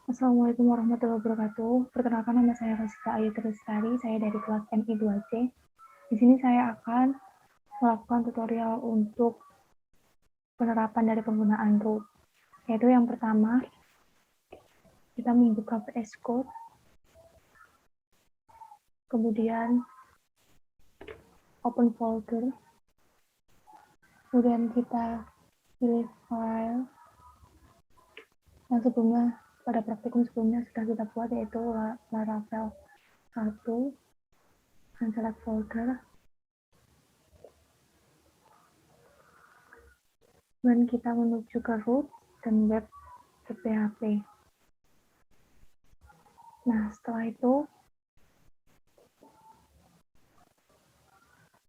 Assalamualaikum warahmatullahi wabarakatuh. Perkenalkan, nama saya Rosita Ayu Tristari, saya dari kelas MI2C. Di sini saya akan melakukan tutorial untuk penerapan dari penggunaan root. Yaitu yang pertama, kita membuka VS Code, kemudian open folder, kemudian kita pilih file yang sebelumnya pada praktikum sebelumnya sudah kita buat, yaitu Laravel 1, dan select folder. Dan kita menuju ke root dan web.php. Nah, setelah itu,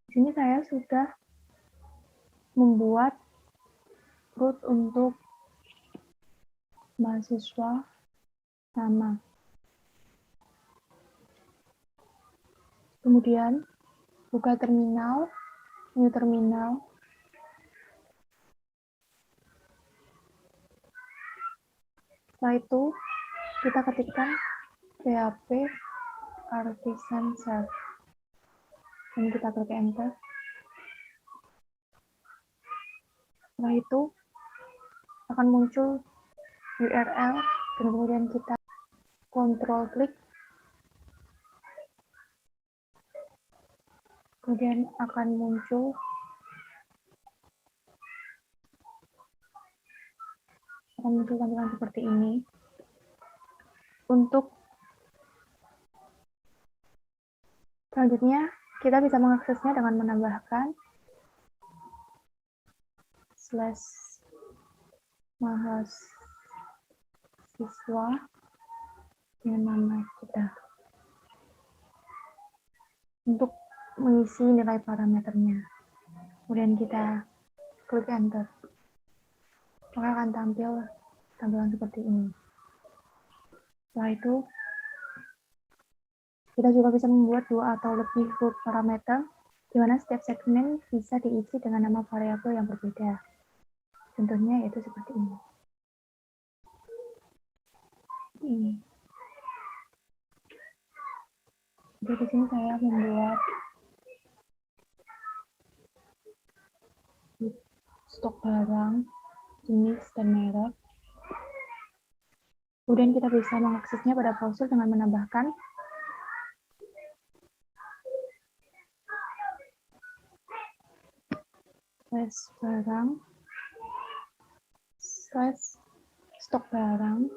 di sini saya sudah membuat root untuk mahasiswa nama. Kemudian, buka terminal, new terminal. Setelah itu, kita ketikkan php artisan serve. Dan kita klik enter. Setelah itu, akan muncul URL, dan kemudian kita kontrol klik. Kemudian akan muncul tampilan seperti ini. Untuk selanjutnya, kita bisa mengaksesnya dengan menambahkan /mahasiswa dengan nama kita untuk mengisi nilai parameternya. Kemudian kita klik enter, maka akan tampil tampilan seperti ini. Setelah itu, kita juga bisa membuat 2 atau lebih root parameter, di mana setiap segmen bisa diisi dengan nama variabel yang berbeda. Contohnya yaitu seperti ini. Jadi di sini saya membuat stok barang, jenis, dan merek. Kemudian kita bisa mengaksesnya pada browser dengan menambahkan /barang /stok barang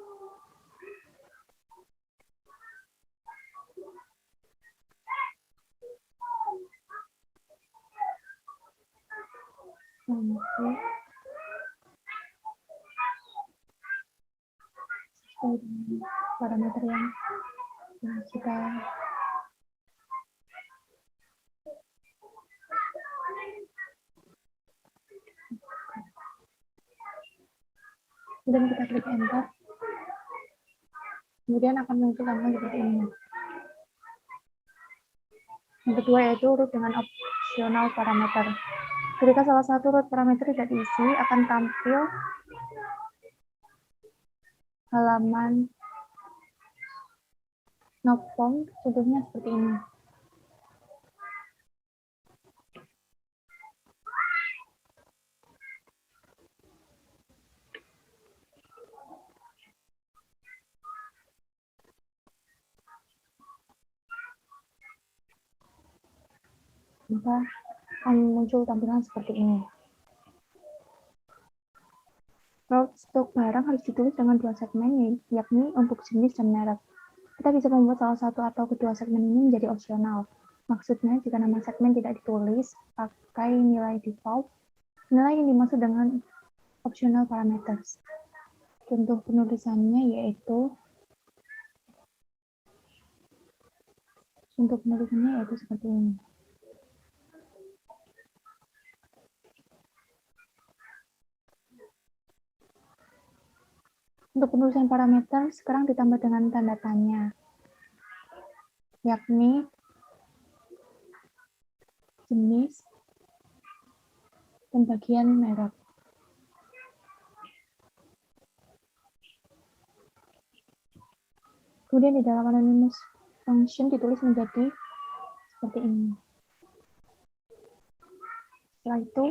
parameter yang kita kemudian kita klik enter, kemudian akan muncul tampilan seperti ini. Yang kedua yaitu root dengan optional parameter. Ketika salah satu root parameter tidak diisi, akan tampil halaman no form, contohnya seperti ini. Maka akan muncul tampilan seperti ini. Root stok barang harus ditulis dengan 2 segmen, yakni untuk jenis dan merek. Kita bisa membuat salah satu atau kedua segmen ini menjadi opsional. Maksudnya, jika nama segmen tidak ditulis pakai nilai default, nilai yang dimaksud dengan optional parameters. Contoh penulisannya yaitu seperti ini. Untuk penulisan parameter sekarang ditambah dengan tanda tanya, yakni jenis dan bagian merek. Kemudian di dalam anonymous function ditulis menjadi seperti ini. Setelah itu,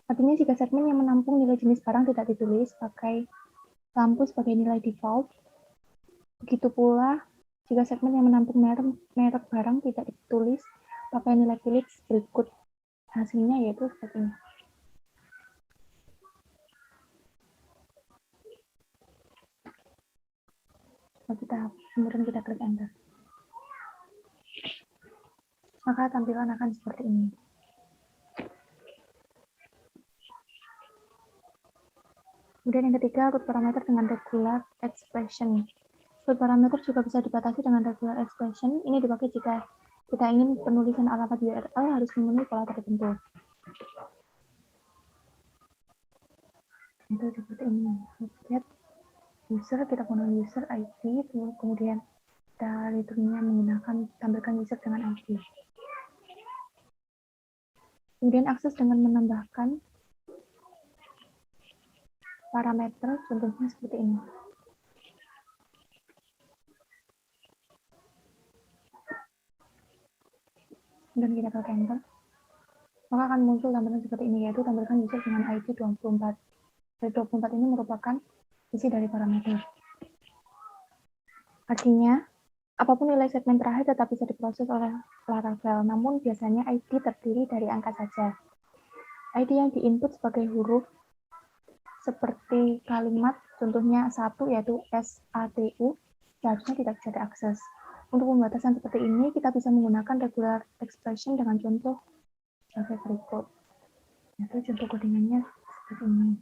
artinya jika segmen yang menampung nilai jenis barang tidak ditulis pakai lampu sebagai nilai default, begitu pula jika segmen yang menampung merek barang tidak ditulis pakai nilai pilih berikut. Hasilnya yaitu seperti ini. Kemudian kita klik enter. Maka tampilan akan seperti ini. Kemudian yang ketiga, root parameter dengan regular expression. Root parameter juga bisa dibatasi dengan regular expression. Ini dipakai jika kita ingin penulisan alamat URL harus memenuhi pola tertentu. Itu seperti ini. Get user, kita gunakan user ID, kemudian kita returnnya menggunakan tampilkan user dengan ID. Kemudian akses dengan menambahkan parameter, contohnya seperti ini. Dan kita klik enter, maka akan muncul tampilan seperti ini, yaitu tampilkan user dengan ID 24. Dari 24 ini merupakan isi dari parameter. Artinya, apapun nilai segmen terakhir tetap bisa diproses oleh Laravel, namun biasanya ID terdiri dari angka saja. ID yang diinput sebagai huruf seperti kalimat, contohnya 1 yaitu SATU, seharusnya tidak bisa diakses. Untuk pembatasan seperti ini, kita bisa menggunakan regular expression dengan contoh sebagai berikut. Yaitu contoh codingannya seperti ini.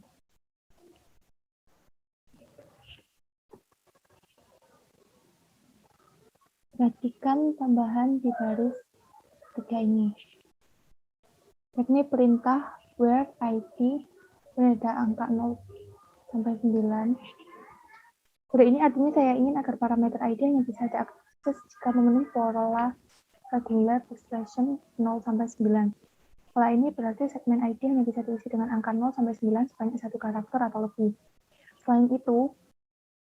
Perhatikan tambahan di baris 3 ini. Yakni perintah where ID berada angka 0 sampai 9. Kode ini artinya saya ingin agar parameter ID hanya bisa diakses jika memenuhi pola regular expression 0 sampai 9. Pola ini berarti segmen ID hanya bisa diisi dengan angka 0 sampai 9 sebanyak 1 karakter atau lebih. Selain itu,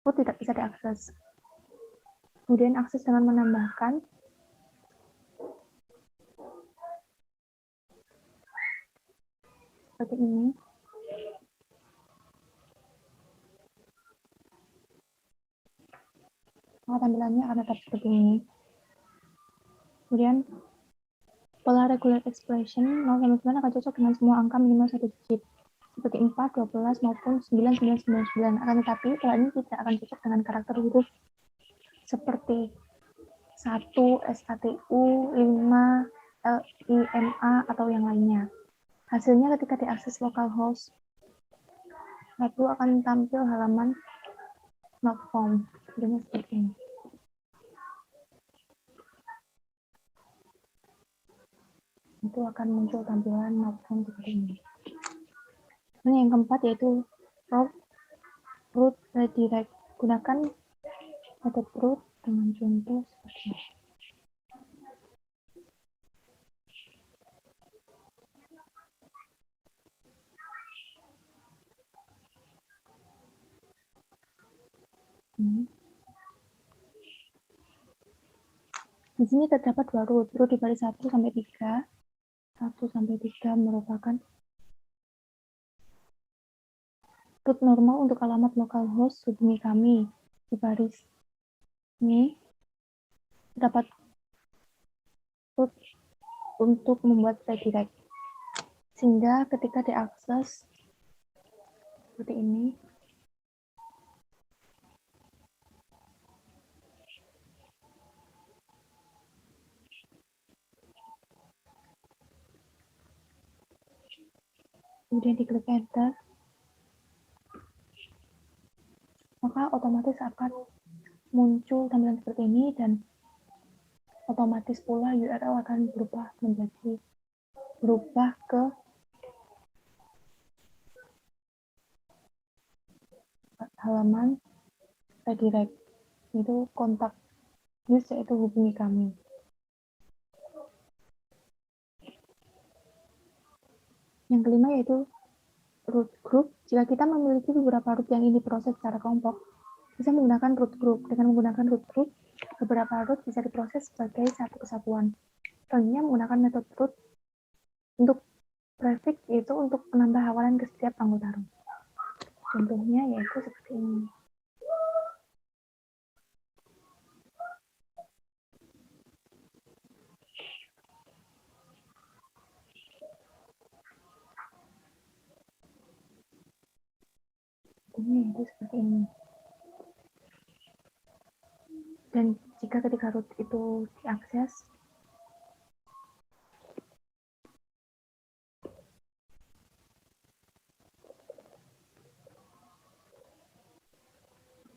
root tidak bisa diakses. Kemudian akses dengan menambahkan seperti ini. Maka tampilannya akan tetap seperti ini. Kemudian pola regular expression 0 sampai 9 akan cocok dengan semua angka minimal 1 digit, seperti 4, 12, maupun 9999. Akan tetapi, pola ini tidak akan cocok dengan karakter huruf seperti 1, SATU, 5, LIMA, atau yang lainnya. Hasilnya ketika diakses localhost, lalu akan tampil halaman not found. Jadinya seperti ini. Itu akan muncul tampilan not found seperti ini. Nah, yang keempat yaitu root redirect. Gunakan metode root dengan contoh seperti ini. Di sini terdapat dua root di baris 1 sampai 3. 1 sampai 3 merupakan root normal untuk alamat localhost hubungi kami. Di baris ini terdapat root untuk membuat redirect. Sehingga ketika diakses seperti ini, kemudian diklik enter, maka otomatis akan muncul tampilan seperti ini dan otomatis pula URL akan berubah ke halaman redirect, itu kontak use, yaitu hubungi kami. Yang kelima yaitu root group. Jika kita memiliki beberapa root yang ingin diproses secara kelompok, bisa menggunakan root group. Dengan menggunakan root group, beberapa root bisa diproses sebagai satu kesatuan. Selanjutnya menggunakan metode root untuk prefix, yaitu untuk menambah hafalan ke setiap anggota root. Contohnya yaitu seperti ini. Ini yaitu seperti ini. Dan jika ketika root itu diakses,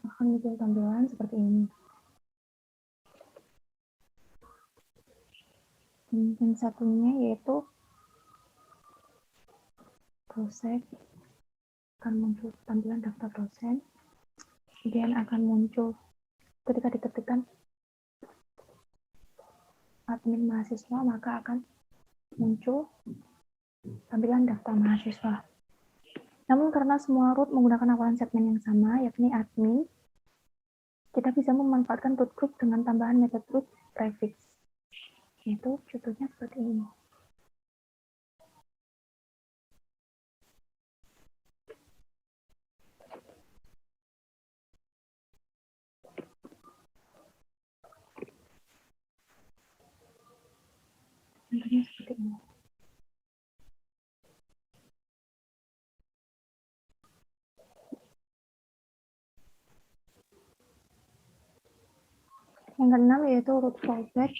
akan muncul tampilan seperti ini. Dan satunya yaitu proses, akan muncul tampilan daftar dosen, kemudian akan muncul ketika diketikkan admin mahasiswa, maka akan muncul tampilan daftar mahasiswa. Namun karena semua root menggunakan hafalan segmen yang sama, yakni admin, kita bisa memanfaatkan root group dengan tambahan metode root prefix. Yaitu contohnya seperti ini. Contohnya seperti ini. Yang keenam yaitu root fallback.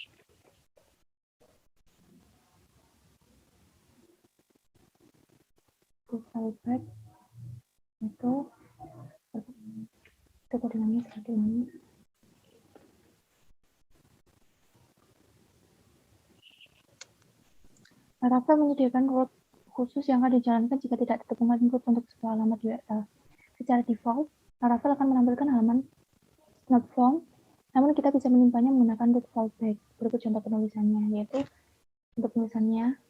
Root fallback itu kodenya seperti ini. Laravel menyediakan root khusus yang akan dijalankan jika tidak ditemukan root untuk sebuah alamat URL. Secara default, Laravel akan menampilkan halaman snap form, namun kita bisa menyimpannya menggunakan root fallback. Berikut contoh penulisannya, yaitu untuk penulisannya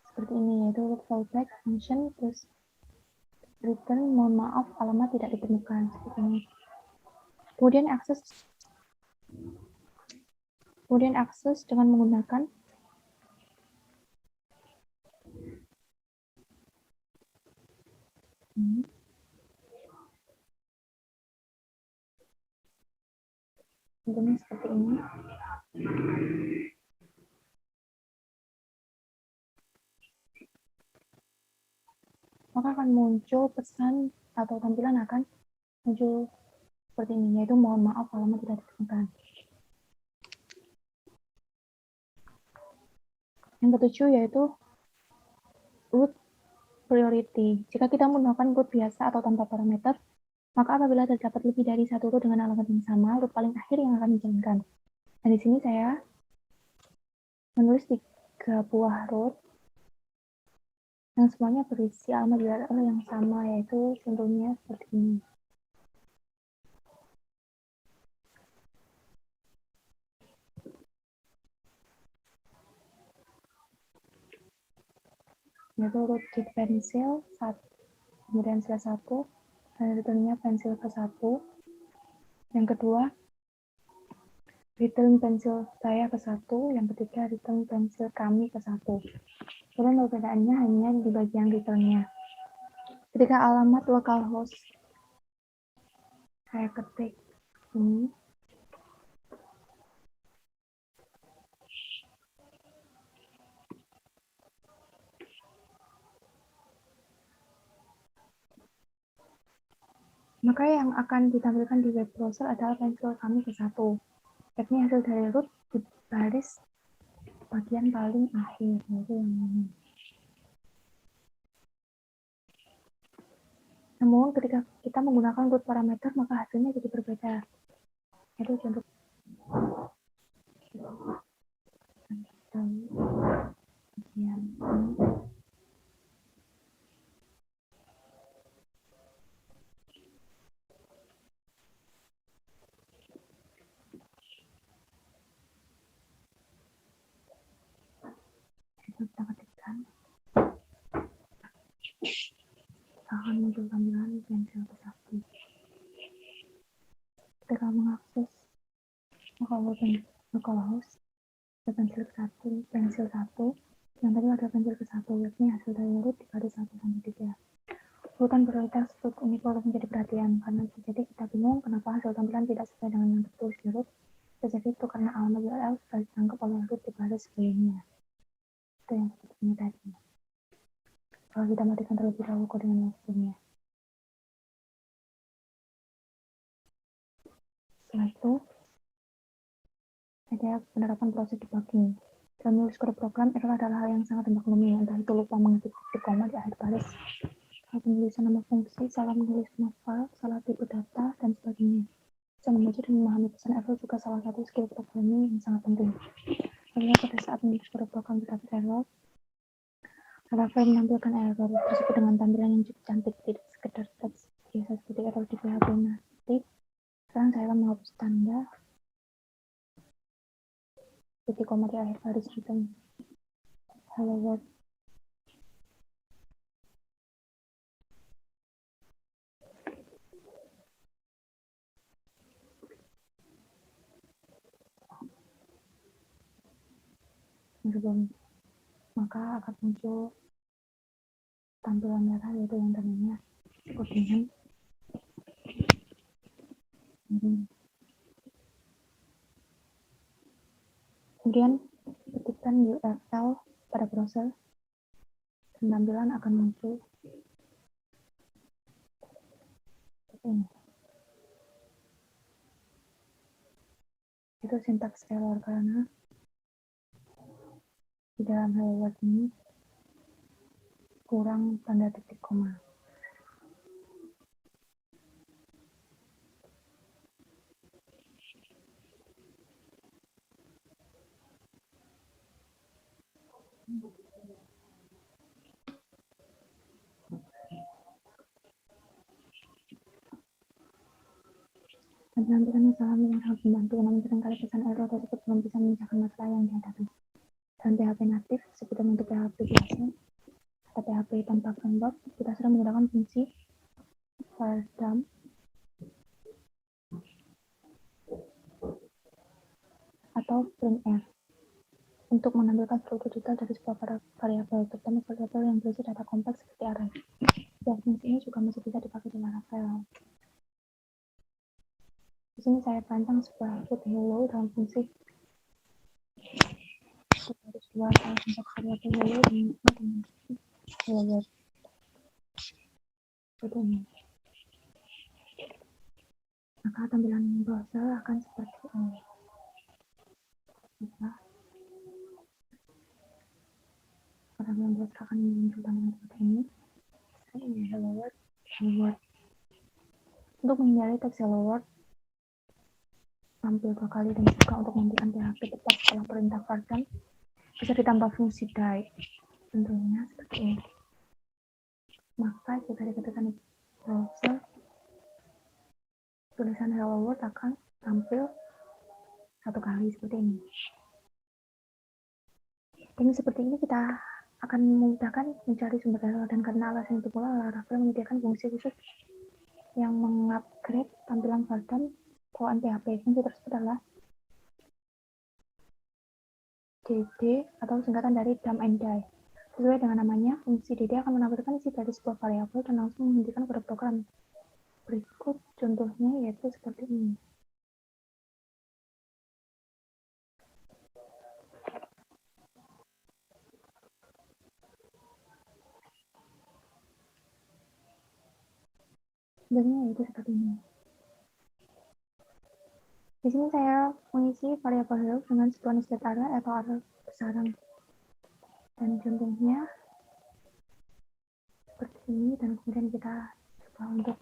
seperti ini, yaitu root fallback function terus return mohon maaf alamat tidak ditemukan, seperti ini. Kemudian akses dengan menggunakan ini. Contohnya seperti ini. Maka akan muncul pesan atau tampilan akan muncul seperti ini, yaitu mohon maaf alamat tidak ditemukan. Yang ketujuh yaitu root priority. Jika kita menggunakan root biasa atau tanpa parameter, maka apabila terdapat lebih dari satu root dengan alamat yang sama, root paling akhir yang akan dijalankan. Dan di sini saya menulis 3 buah root yang semuanya berisi alamat URL yang sama, yaitu contohnya seperti ini. Yaitu root get pensil 1, kemudian slash 1, dan returnnya pensil ke 1. Yang kedua, return pensil saya ke 1, yang ketiga return pensil kami ke 1. Kemudian perbedaannya hanya di bagian returnnya. Ketika alamat localhost saya ketik ini, maka yang akan ditampilkan di web browser adalah pensil kami ke 1, yakni hasil dari root di baris bagian paling akhir, yaitu yang ini. Namun ketika kita menggunakan root parameter, maka hasilnya jadi berbeda. Itu contoh bagian ini. Kita ketikkan Nicholas, pensil 1, yang tadi ada pensil ke-1, yakni hasil dari urut di baris 1 sampai 3. Urutan prioritas untuk ini perlu menjadi perhatian, karena bisa jadi kita bingung kenapa hasil tampilan tidak sesuai dengan yang tertulis di urut. Bisa jadi itu karena alamat URL sudah ditangkap oleh urut di baris sebelumnya. Itu yang seperti ini tadi. Kalau kita matikan terlebih dahulu kode yang sebelumnya. Setelah itu, ada penerapan proses debugging. Dalam menulis kode program, error adalah hal yang sangat dimaklumi, entah itu lupa mengetik titik koma di akhir baris, salah penulisan nama fungsi, salah menulis nama file, salah tipe data, dan sebagainya. Bisa membaca dan memahami pesan error juga salah satu skill programming yang sangat penting. Karena pada saat menulis kode program terdapat error, Laravel menampilkan error tersebut dengan tampilan yang cukup cantik, tidak sekedar teks biasa seperti error di PHP native. Sekarang saya akan menghapus tanda titik koma di akhir baris return hello world. Sebelum maka akan muncul tampilan merah, yaitu yang tadinya kodenya ini. Kemudian ketikkan URL pada browser dan tampilan akan muncul seperti ini. Itu sintaks error karena di dalam hello world ini kurang tanda titik koma. Tampilan salah memang sangat membantu, namun seringkali pesan error tersebut belum bisa memecahkan masalah yang dihadapi. Dalam PHP natif, seperti untuk PHP biasa atau PHP tanpa framework, kita sering menggunakan fungsi var dump atau printf untuk menampilkan struktur detail dari sebuah variabel, terutama variabel yang berisi data kompleks seperti array. Dan fungsi ini juga masih bisa dipakai di Laravel. Di sini saya perancang sebuah output hello dalam fungsi garis 2 salah sintaks variabel hello dengan hello world. Seperti ini. Maka tampilan browser akan seperti ini. Tampilan browser akan muncul tampilan seperti ini. Ini hello world, hello world. Untuk menghindari teks hello world tampil 2 kali dan juga untuk menghentikan PHP tepat setelah perintah var dump, bisa ditambah fungsi die. Tentunya seperti ini. Maka jika diketikkan di browser, tulisan hello world akan tampil 1 kali seperti ini. Dengan seperti ini kita akan memudahkan mencari sumber error, dan karena alasan itu pula Laravel menyediakan fungsi khusus yang mengupgrade tampilan var dump bawaan PHP. Fungsi tersebut adalah DD atau singkatan dari dump and die. Sesuai dengan namanya, fungsi DD akan menampilkan isi dari sebuah variabel dan langsung menghentikan kode program. Berikut contohnya yaitu seperti ini. Contohnya yaitu seperti ini. Di sini saya mengisi variabel hello dengan sebuah nested array atau array bersarang. Dan contohnya seperti ini, dan kemudian kita coba untuk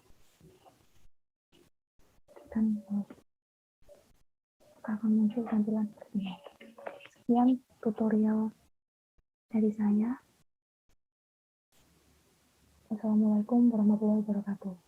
dan akan muncul tampilan seperti ini. Sekian tutorial dari saya. Wassalamualaikum warahmatullahi wabarakatuh.